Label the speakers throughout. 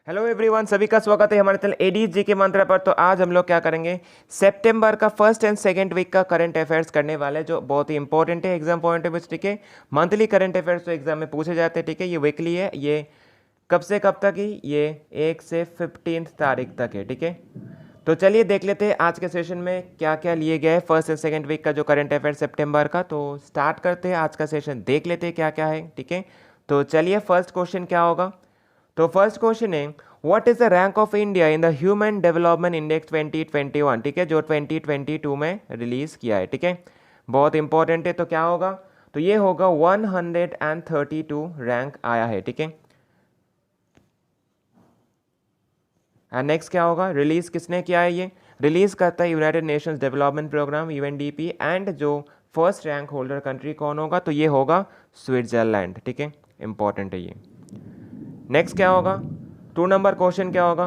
Speaker 1: Hello everyone, सभी का स्वागत है हमारे चैनल एडी जी के मंत्र पर। तो आज हम लोग क्या करेंगे, सितंबर का फर्स्ट एंड सेकंड वीक का करंट अफेयर्स करने वाले हैं, जो बहुत ही इंपॉर्टेंट है एग्जाम पॉइंट ऑफ व्यू। ठीक है, मंथली करंट अफेयर्स तो एग्जाम में पूछे जाते हैं। ठीक है, ये वीकली है। ये कब से कब तक ही, ये 1 से 15 तारीख तक है। ठीक है, तो चलिए देख लेते हैं आज के सेशन में क्या क्या लिए गए फर्स्ट एंड सेकंड वीक का जो करंट अफेयर सितंबर का। तो स्टार्ट करते हैं आज का सेशन, देख लेते हैं क्या क्या है। ठीक है, तो चलिए फर्स्ट क्वेश्चन क्या होगा। तो फर्स्ट क्वेश्चन है, what is the rank of India in the human development index 2021। ठीक है, जो 2022 में रिलीज किया है। ठीक है, बहुत इंपॉर्टेंट है। तो क्या होगा, तो ये होगा 132 रैंक आया है। ठीक है, एंड नेक्स्ट क्या होगा, रिलीज किसने किया है, ये रिलीज करता है United Nations Development Programme UNDP. And जो फर्स्ट रैंक होल्डर कंट्री कौन होगा, तो ये होगा स्विट्जरलैंड। ठीक है, इंपॉर्टेंट है ये। नेक्स्ट क्या होगा, 2 नंबर क्वेश्चन क्या होगा,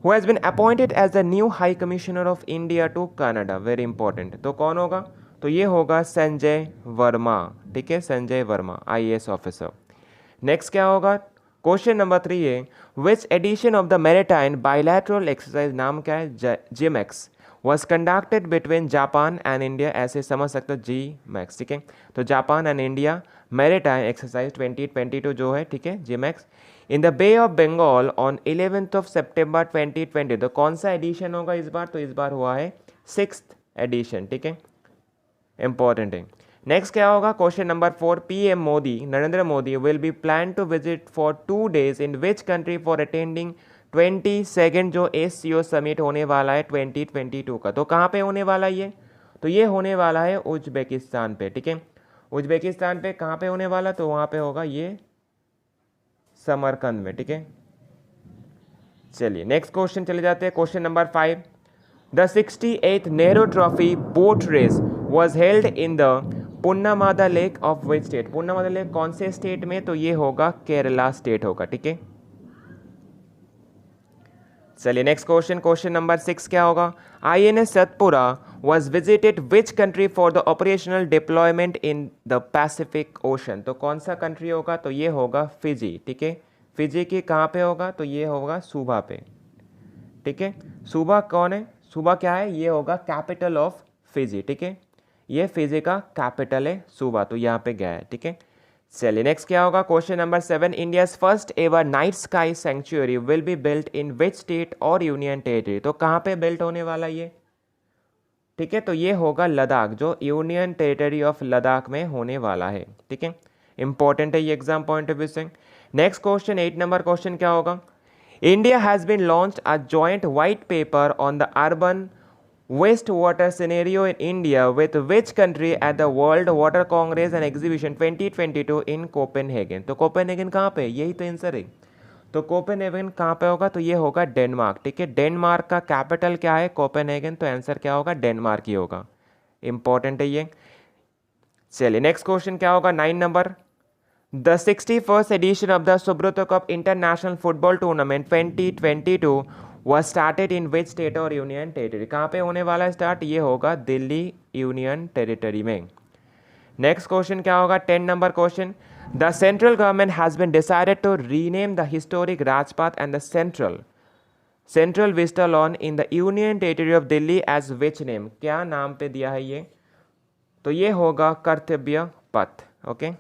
Speaker 1: who has been appointed as the new high commissioner of India to Canada. Very important, तो कौन होगा, तो ये होगा संजय वर्मा। ठीक है, Sanjay Verma IAS officer. Next क्या होगा, क्वेश्चन नंबर 3 है, which edition of the maritime bilateral exercise, नाम क्या है, JIMEX, was conducted between Japan and India. ऐसे समझ सकते हो, जी मैक्स। ठीक है, तो Japan and India maritime exercise 2022 जो है, ठीक है, JIMEX, in the Bay of Bengal on 11 सितंबर 2020। तो कौन सा एडिशन होगा इस बार, तो इस बार हुआ है 6th एडिशन। ठीक है, इंपॉर्टेंट है। नेक्स्ट क्या होगा, question number 4, PM Modi, Narendra Modi will be plan to visit for 2 days in which country for attending 22nd जो एससीओ समिट होने वाला है 2022 का। तो कहाँ पे होने वाला है ये, तो ये होने वाला है उज्बेकिस्तान पे। ठीक है, उज्बेकिस्तान पे कहाँ पे होने वाला, तो वहाँ पे होगा ये समरकंद में। ठीक है, चलिए नेक्स्ट क्वेश्चन चले जाते हैं। Question number 5, the 68th Nehru trophy boat race was held in the Punnamada lake of which state. Punnamada lake कौन से स्टेट में, तो ये होगा केरला स्टेट होगा। ठीक है, चलिए नेक्स्ट क्वेश्चन, क्वेश्चन नंबर 6 क्या होगा, INS Satpura was visited which country for the operational deployment in the Pacific ocean. तो कौन सा कंट्री होगा, तो ये होगा फिजी। ठीक है, फिजी की कहाँ पे होगा, तो ये होगा सूबा पे। ठीक है, सूबा कौन है, सूबा क्या है, ये होगा कैपिटल ऑफ फिजी। ठीक है, ये फिजी का कैपिटल है सूबा, तो यहाँ पे गया है। ठीक है, चलिए नेक्स्ट क्या होगा, question number 7, India's first ever night sky sanctuary will be built in which state और यूनियन टेरिटरी। तो कहाँ पे बिल्ट होने वाला ये, ठीक है, तो ये होगा लद्दाख, जो यूनियन टेरिटरी ऑफ लद्दाख में होने वाला है। ठीक है, इंपॉर्टेंट है ये एग्जाम पॉइंट ऑफ व्यू से। नेक्स्ट क्वेश्चन 8 नंबर क्वेश्चन क्या होगा, India has been launched a joint white paper on the urban waste water scenario in India with which country at the World Water Congress and exhibition 2022 in Copenhagen. तो Copenhagen कहाँ पे, यही तो answer है। तो Copenhagen कहाँ पे होगा, तो ये होगा डेनमार्क। ठीक है, डेनमार्क का कैपिटल क्या है, कोपेनहेगन, तो आंसर क्या होगा, डेनमार्क ही होगा। इंपॉर्टेंट है ये। चलिए नेक्स्ट क्वेश्चन क्या होगा, 9 number, the 61st edition of the Subrata Cup International Football Tournament 2022 was started in which state और यूनियन टेरिटरी। कहाँ पे होने वाला है स्टार्ट, ये होगा दिल्ली यूनियन टेरिटरी में। नेक्स्ट क्वेश्चन क्या होगा, 10 नंबर question, the central government has been decided to rename the historic Rajpath and the central vista lawn in the union territory of Delhi as which name. क्या नाम पे दिया है ये, तो ये होगा कर्तव्य पथ। Okay,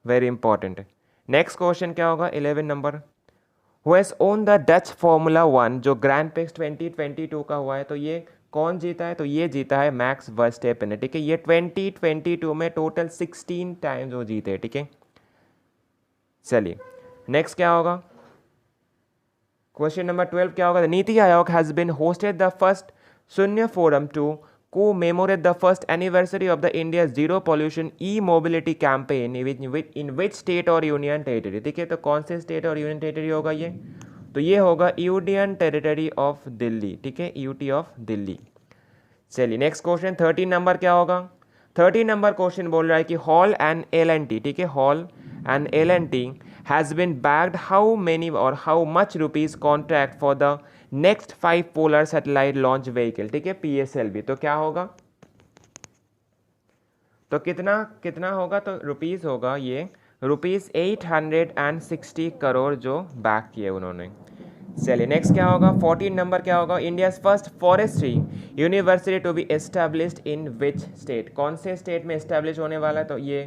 Speaker 1: very important. Next question क्या होगा, 11 number, who has own the Dutch formula 1 जो ग्रैंड प्रिक्स 2022 का हुआ है। तो ये कौन जीता है, तो ये जीता है मैक्स वर्स्टेपन ने। ठीक है, ये 2022 में टोटल 16 टाइम्स वो जीते। ठीक है, चलिए नेक्स्ट क्या होगा, क्वेश्चन नंबर 12 क्या होगा, NITI Aayog has been hosted the first Shunya forum to commemorate the first anniversary of the India's zero pollution e-mobility campaign in which state और यूनियन टेरिटरी। ठीक है, तो कौन से स्टेट और यूनियन टेरिटरी होगा ये, तो ये होगा यूनियन टेरिटरी ऑफ दिल्ली। ठीक है, यूटी ऑफ दिल्ली। चलिए नेक्स्ट क्वेश्चन 13 नंबर क्या होगा, 13 नंबर क्वेश्चन बोल रहा है कि HAL and L and T, ठीक है, HAL and L and T has been bagged how many और how much rupees contract for the next 5 polar satellite launch vehicle. ठीक है, पीएसएलवी। तो क्या होगा, तो कितना कितना होगा, तो रुपीज़ होगा, ये ₹860 करोड़ जो बैक किए उन्होंने। चलिए नेक्स्ट क्या होगा, 14 नंबर क्या होगा, India's first forestry university to be established in which state, कौन से स्टेट में एस्टैब्लिश होने वाला है, तो ये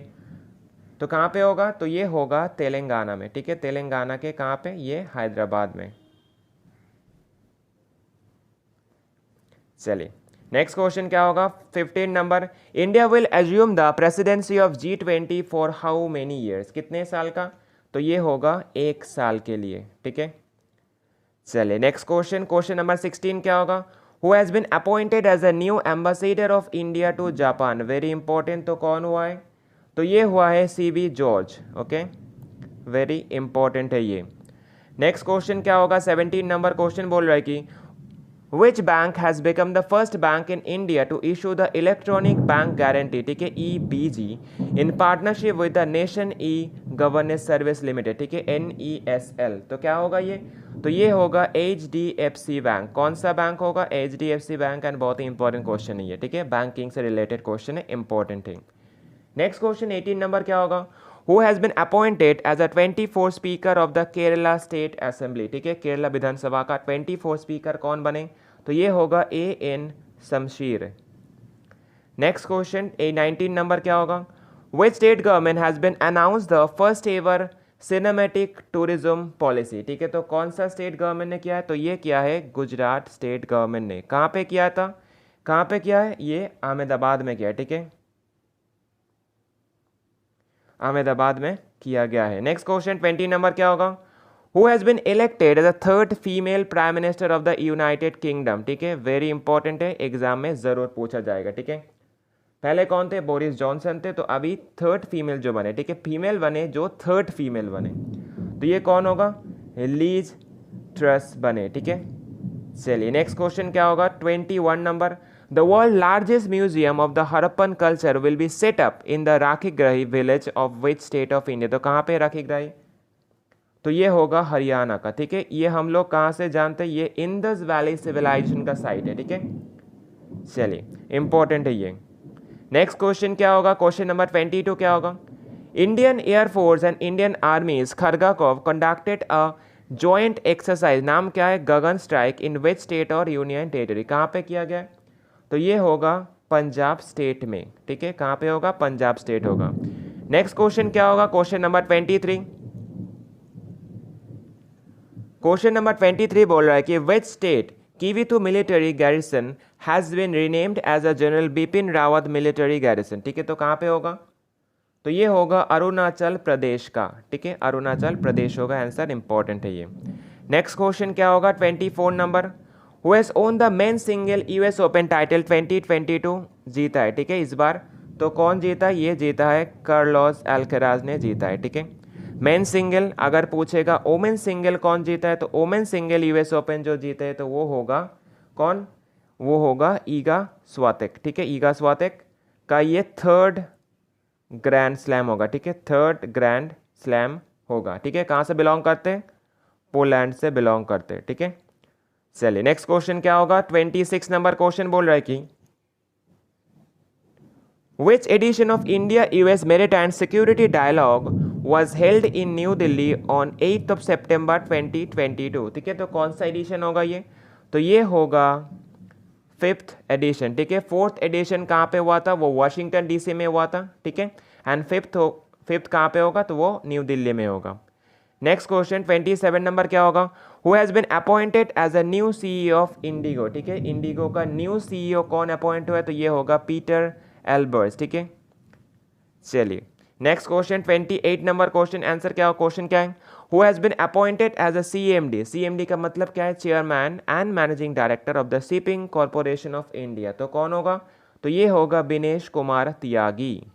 Speaker 1: तो कहाँ पे होगा, तो ये होगा तेलंगाना में, ठीक है, तेलंगाना के कहाँ पे, ये हैदराबाद में। चलिए नेक्स्ट क्वेश्चन क्या होगा, 15 number, India will assume the presidency of G20 for how many years, कितने साल का, तो ये होगा 1 साल के लिए, ठीक है। चलिए नेक्स्ट क्वेश्चन, क्वेश्चन नंबर 16 क्या होगा, who has been appointed as a new ambassador of India to Japan, very important, तो कौन हुआ है, तो ये हुआ है CB George, okay, very important है ये। नेक्स्ट क्वेश्चन क्या होगा, 17 नंबर क्वेश्चन बोल रहा है कि Which bank has become the first bank in India to issue the electronic bank guarantee, ठीक है, EBG, in partnership with the Nation E-Governance Service Limited, ठीक है, NESL, तो क्या होगा ये, तो ये होगा HDFC बैंक, कौन सा बैंक होगा, HDFC बैंक, एंड बहुत ही इंपॉर्टेंट क्वेश्चन है ये, ठीक है, बैंकिंग से रिलेटेड क्वेश्चन है, इंपॉर्टेंट है। नेक्स्ट क्वेश्चन 18 नंबर क्या होगा, Who has been appointed as a 24 speaker of the Kerala state assembly, ठीक है, केरला विधानसभा का 24 स्पीकर कौन बने, तो ये होगा AN Shamsheer. Next question 19 number क्या होगा, Which state government has been announced the first ever cinematic tourism policy, ठीक है, तो कौन सा स्टेट गवर्नमेंट ने किया है, तो ये किया है गुजरात स्टेट गवर्नमेंट ने, कहाँ पे किया था, कहाँ पे किया है, ये अहमदाबाद में किया है, ठीक है, अहमदाबाद में किया गया है। नेक्स्ट क्वेश्चन 20 नंबर क्या होगा, who has been elected as a third female prime minister of the United Kingdom, ठीक है, वेरी इंपॉर्टेंट है, एग्जाम में ज़रूर पूछा जाएगा, ठीक है। पहले कौन थे, बोरिस जॉनसन थे, तो अभी थर्ड फीमेल जो बने, ठीक है, फीमेल बने जो थर्ड फीमेल बने, तो ये कौन होगा, लीज ट्रस बने, ठीक है। चलिए नेक्स्ट क्वेश्चन क्या होगा, 21 नंबर, the world largest museum of the Harappan culture will be set up in the Rakhigarhi village of which state of India, तो कहाँ पे राखीगृही, तो ये होगा हरियाणा का, ठीक है, ये हम लोग कहाँ से जानते हैं, ये इंदस वैली सिविलाइजेशन का साइट है, ठीक है। चलिए इंपॉर्टेंट है ये। नेक्स्ट क्वेश्चन क्या होगा, क्वेश्चन नंबर 22 क्या होगा, Indian Air Force and Indian armies Kharga corps conducted a joint exercise, नाम क्या है, Gagan strike, in which state और यूनियन टेरिटरी, कहाँ पे किया गया, तो ये होगा पंजाब स्टेट में, ठीक है, कहाँ पे होगा, पंजाब स्टेट होगा। नेक्स्ट क्वेश्चन क्या होगा, क्वेश्चन नंबर 23, क्वेश्चन नंबर 23 बोल रहा है कि which state Kivitu military garrison has been renamed as a general Bipin Rawat military garrison, ठीक है, तो कहाँ पे होगा, तो ये होगा अरुणाचल प्रदेश का, ठीक है, अरुणाचल प्रदेश होगा आंसर, इंपॉर्टेंट है ये। नेक्स्ट क्वेश्चन क्या होगा, 24 number, who has own the men single US open title 2022, जीता है, ठीक है, इस बार तो कौन जीता है, ये जीता है कार्लोस अल्कराज ने जीता है, ठीक है। मेन सिंगल अगर पूछेगा ओमेन सिंगल कौन जीता है, तो ओमेन सिंगल US ओपन जो जीते है तो वो होगा कौन, वो होगा ईगा स्वातेक, ठीक है, ईगा स्वातेक का ये थर्ड ग्रैंड स्लैम होगा, ठीक है, थर्ड ग्रैंड स्लैम होगा, ठीक है, कहाँ से बिलोंग करते हैं, पोलैंड से बिलोंग करते हैं, ठीक है। चलिए नेक्स्ट क्वेश्चन क्या होगा, 26 नंबर क्वेश्चन बोल रहा है कि Which edition of India-US Maritime Security Dialogue was held in New Delhi on 8th of September 2022, ठीक है, तो कौन सा एडिशन होगा ये, तो ये होगा 5th एडिशन, ठीक है, 4th एडिशन कहाँ पे हुआ था, वो वाशिंगटन DC में हुआ था, ठीक है, एंड फिफ्थ कहाँ पे होगा, तो वो न्यू दिल्ली में होगा। नेक्स्ट क्वेश्चन 27 नंबर क्या होगा, who has been appointed as a new CEO of IndiGo, ठीक है, इंडिगो का न्यू CEO कौन अपॉइंट हुआ है, तो ये होगा पीटर एल्बर्ट्स, ठीक है। चलिए next question 28 number question, answer क्या हो, क्वेश्चन क्या है, who has been appointed as a CMD का मतलब क्या है, chairman and managing director of the Shipping Corporation of India, तो कौन होगा, तो ये होगा दिनेश कुमार त्यागी।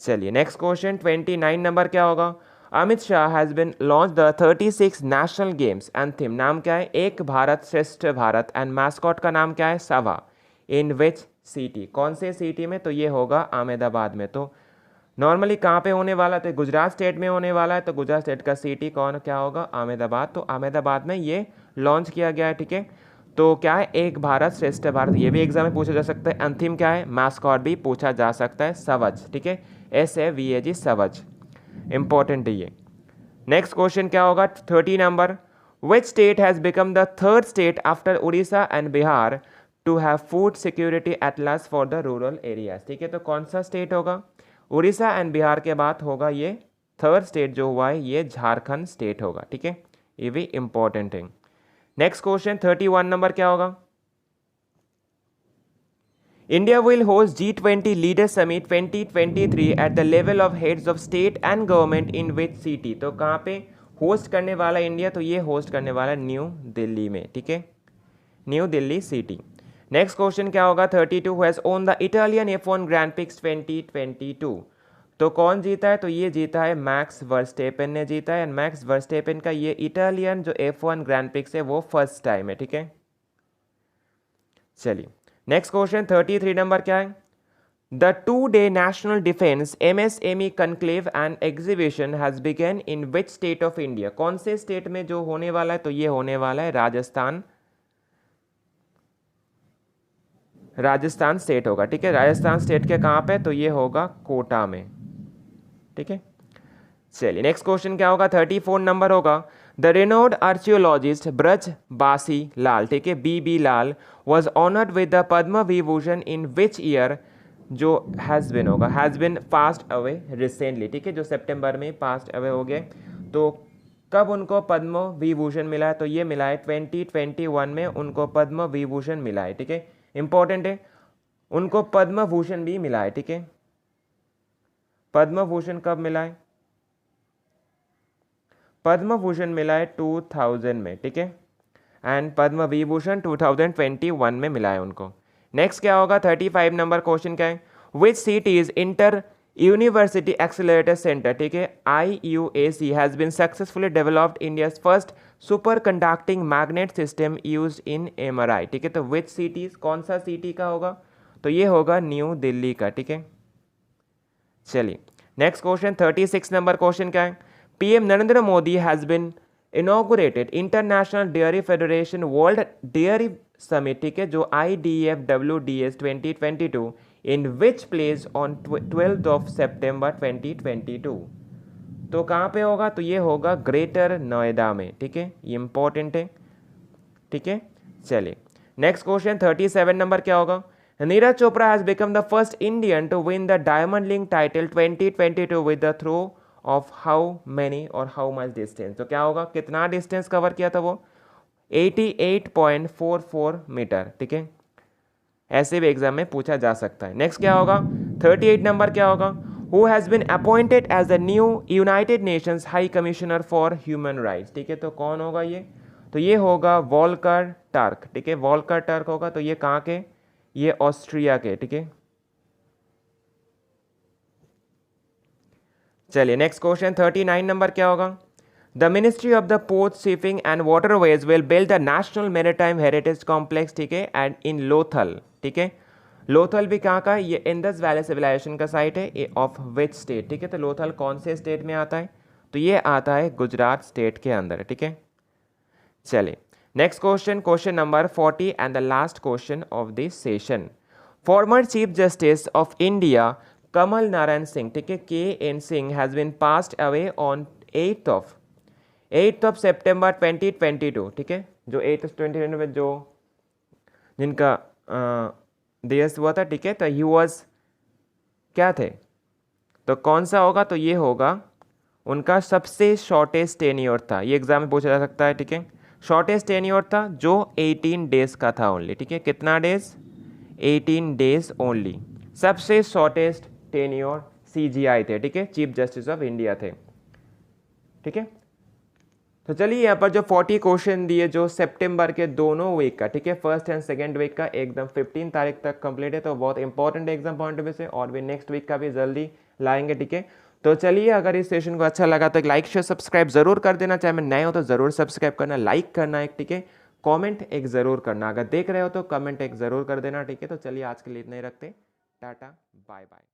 Speaker 1: चलिए नेक्स्ट क्वेश्चन 29 नंबर क्या होगा, Amit Shah has been launch the 36 national games and theme, नाम क्या है, एक भारत श्रेष्ठ भारत, एंड मैस्कॉट का नाम क्या है, सवा, इन विच सिटी, कौन से सिटी में, तो ये होगा अहमदाबाद में। तो नॉर्मली कहाँ पे होने वाला, तो गुजरात स्टेट में होने वाला है, तो गुजरात स्टेट का सिटी कौन क्या होगा, अहमदाबाद, तो अहमदाबाद में ये लॉन्च किया गया है, ठीक है। तो क्या है, एक भारत श्रेष्ठ भारत, ये भी एग्जाम में पूछा जा सकता है, अंतिम क्या है, मैस्कॉट भी पूछा जा सकता है, सवज, ठीक है, SAVAG सवज। इंपॉर्टेंट है ये। नेक्स्ट क्वेश्चन क्या होगा 30 number, which state has become the third state after Orissa and Bihar to have food security atlas for the rural areas. ठीक है, तो कौन सा स्टेट होगा? उड़ीसा एंड बिहार के बाद होगा ये थर्ड स्टेट जो हुआ है ये झारखंड स्टेट होगा। ठीक है, ये भी इंपॉर्टेंट है। नेक्स्ट क्वेश्चन 31 नंबर क्या होगा? India will host G20 Leader Summit 2023 at the level of heads of state and government in which city? तो कहाँ पे होस्ट करने वाला इंडिया? तो ये होस्ट करने वाला न्यू दिल्ली में। ठीक है, new Delhi city. Next question क्या होगा 32, has own the Italian F1 grand pics 2022? तो कौन जीता है? तो ये जीता है मैक्स वर्स्टेपन ने जीता है। मैक्स वर्स्टेपन का ये इटालियन जो F1 ग्रैंड पिक्स है वो फर्स्ट टाइम है। ठीक है, चलिए नेक्स्ट क्वेश्चन 33 नंबर क्या है? The 2-day national defence MSME conclave and exhibition has begin in which state of India? कौन से स्टेट में जो होने वाला है? तो ये होने वाला है राजस्थान, राजस्थान स्टेट होगा। ठीक है, राजस्थान स्टेट के कहाँ पे? तो ये होगा कोटा में। ठीक है, चलिए नेक्स्ट क्वेश्चन क्या होगा 34 नंबर होगा, द रेनोड आर्चियोलॉजिस्ट ब्रज बासी लाल, ठीक है, BB Lal was honoured with the Padma Vibhushan in which year? जो हैज़ बिन होगा, has been passed away recently. ठीक है, जो सितंबर में पास्ट अवे हो गए। तो कब उनको पद्म विभूषण मिला है? तो ये मिला है 2021 में उनको पद्म विभूषण मिला है। ठीक है, इंपॉर्टेंट है, उनको पद्म भूषण भी मिला है। ठीक है, पद्म भूषण कब मिला है? पद्म भूषण मिला है 2000 में। ठीक है, एंड पद्म विभूषण 2021 में मिला है उनको। नेक्स्ट क्या होगा 35 नंबर क्वेश्चन क्या है? Which city is inter university accelerator centre, ठीक है, IUAC has been successfully developed India's first super conducting magnet system used in MRI। ठीक है, तो विच सिटीज, कौन सा सिटी का होगा? तो ये होगा न्यू दिल्ली का। ठीक है, चलिए नेक्स्ट क्वेश्चन 36 नंबर क्वेश्चन क्या है? PM Narendra Modi has been inaugurated international dairy federation world dairy summit, ठीक है, जो IDFWDS 2022 in which place on 12 of September 2022? तो कहाँ पे होगा? तो ये होगा ग्रेटर नोएडा में। ठीक है, ये इंपॉर्टेंट है। ठीक है, चलिए नेक्स्ट क्वेश्चन 37 नंबर क्या होगा? Neeraj Chopra has become the first Indian to win the Diamond League title 2022 with the throw of how many और हाउ मच डिस्टेंस? तो क्या होगा, कितना डिस्टेंस कवर किया था वो? 88.44 मीटर। ठीक है, ऐसे भी एग्जाम में पूछा जा सकता है। नेक्स्ट क्या होगा 38 नंबर क्या होगा? Who has been appointed as the new United Nations High Commissioner for Human Rights? ठीक है, तो कौन होगा ये? तो ये होगा वॉल्कर टर्क। ठीक है, वॉल्कर टर्क होगा। तो ये कहाँ के? ये ऑस्ट्रिया के। ठीक है, चलिए नेक्स्ट क्वेश्चन 39 नंबर क्या होगा? The ministry of the port shipping and waterways will build the national maritime heritage complex, ठीक है, एंड इन लोथल। ठीक है, लोथल भी कहाँ का है? ये इंडस वैली सिविलाइजेशन का साइट है ऑफ विच स्टेट? ठीक है, तो लोथल कौन से स्टेट में आता है? तो ये आता है गुजरात स्टेट के अंदर। ठीक है, चलिए next question, question number 40 and the last question of this session. Former chief justice of India Kamal Narayan Singh, ठीक है, KN Singh has been passed away on 8th of September 2022। ठीक है, जो 8th of 2022 में जो जिनका दिवस हुआ था। ठीक है, तो ही वॉज क्या थे? तो कौन सा होगा? तो ये होगा उनका सबसे शॉर्टेस्ट टेन्योर था। ये एग्जाम में पूछा जा सकता है। ठीक है, शॉर्टेस्ट टेन्योर था जो 18 डेज का था ओनली। ठीक है, कितना डेज? 18 days only. सबसे शॉर्टेस्ट टेन्योर CGI थे। ठीक है, चीफ जस्टिस ऑफ इंडिया थे। ठीक है, तो चलिए यहाँ पर जो 40 क्वेश्चन दिए जो सितंबर के दोनों वीक का, ठीक है, फर्स्ट एंड सेकंड वीक का एकदम 15 तारीख तक कंप्लीट है। तो बहुत important exam point of view से, और भी नेक्स्ट वीक का भी जल्दी लाएंगे। ठीक है, तो चलिए अगर इस सेशन को अच्छा लगा तो एक लाइक शेयर सब्सक्राइब जरूर कर देना। चाहे मैं नए हो तो जरूर सब्सक्राइब करना, लाइक करना एक, ठीक है, कॉमेंट एक जरूर करना। अगर देख रहे हो तो कमेंट एक जरूर कर देना। ठीक है, तो चलिए आज के लिए इतना ही रखते, टाटा बाय बाय।